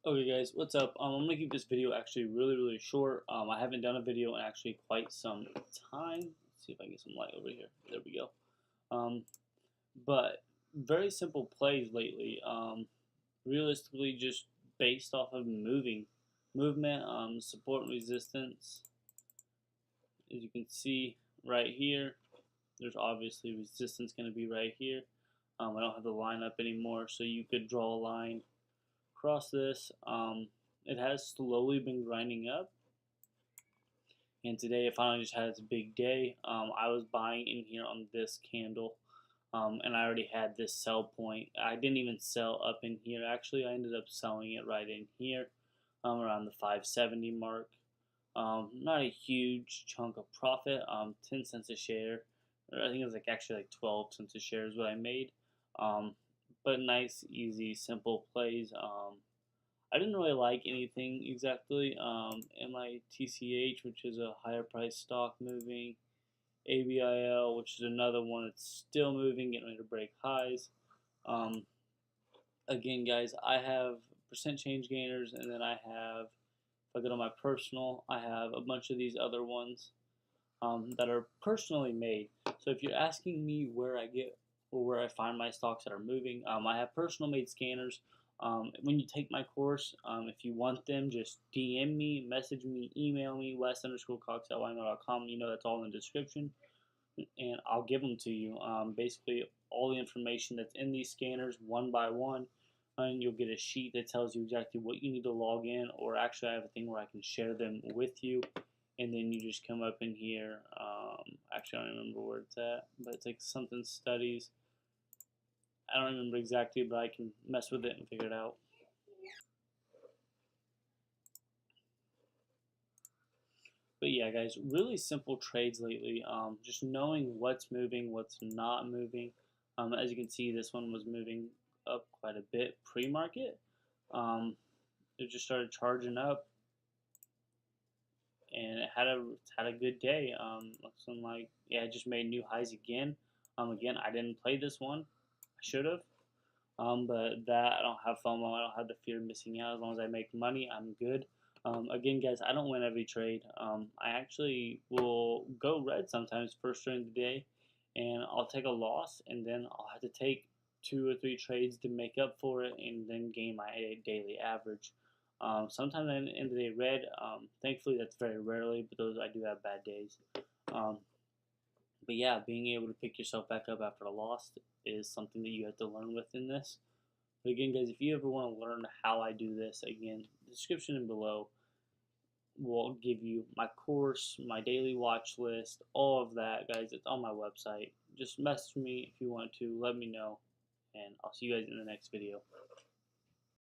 Okay guys, what's up? I'm gonna keep this video actually really short. I haven't done a video in actually quite some time. Let's see if I get some light over here. There we go. Um, but very simple plays lately. Realistically just based off of movement, support and resistance. As you can see right here, there's obviously resistance gonna be right here. I don't have the line up anymore, so you could draw a line across this. It has slowly been grinding up, and today it finally just had its big day. I was buying in here on this candle, and I already had this sell point. I didn't even sell up in here. Actually, I ended up selling it right in here, around the 570 mark. Not a huge chunk of profit. 10 cents a share. Or I think it was actually like 12 cents a share is what I made. Um, but nice, easy, simple plays. I didn't really like anything exactly. MITCH, which is a higher price stock, moving. ABIL, which is another one that's still moving, getting ready to break highs. Um, Again, guys, I have percent change gainers, and then I have, if I go to my personal, I have a bunch of these other ones that are personally made. So if you're asking me where I get or where I find my stocks that are moving, I have personal made scanners. When you take my course, if you want them, just DM me, message me, email me, west_cox@ymail.com. You know that's all in the description, and I'll give them to you. Basically, all the information that's in these scanners, one by one, and you'll get a sheet that tells you exactly what you need to log in, or actually I have a thing where I can share them with you, and then you just come up in here. Actually, I don't remember where it's at, but it's like something studies. I don't remember exactly, but I can mess with it and figure it out. But yeah, guys, really simple trades lately. Just knowing what's moving, what's not moving. As you can see, this one was moving up quite a bit pre-market. It just started charging up, and it had a good day. Looking like, yeah, it just made new highs again. Again, I didn't play this one. I should have. But that I don't have FOMO. I don't have the fear of missing out. As long as I make money, I'm good. Again, guys, I don't win every trade. I actually will go red sometimes first during the day, and I'll take a loss, and then I'll have to take 2 or 3 trades to make up for it, and then gain my daily average. Sometimes I end the day red. Thankfully, that's very rarely, but those I do have bad days. Um, but yeah, being able to pick yourself back up after a loss is something that you have to learn within this. But again, guys, if you ever want to learn how I do this, again, the description below will give you my course, my daily watch list, all of that, guys. It's on my website. Just message me if you want to. Let me know, and I'll see you guys in the next video.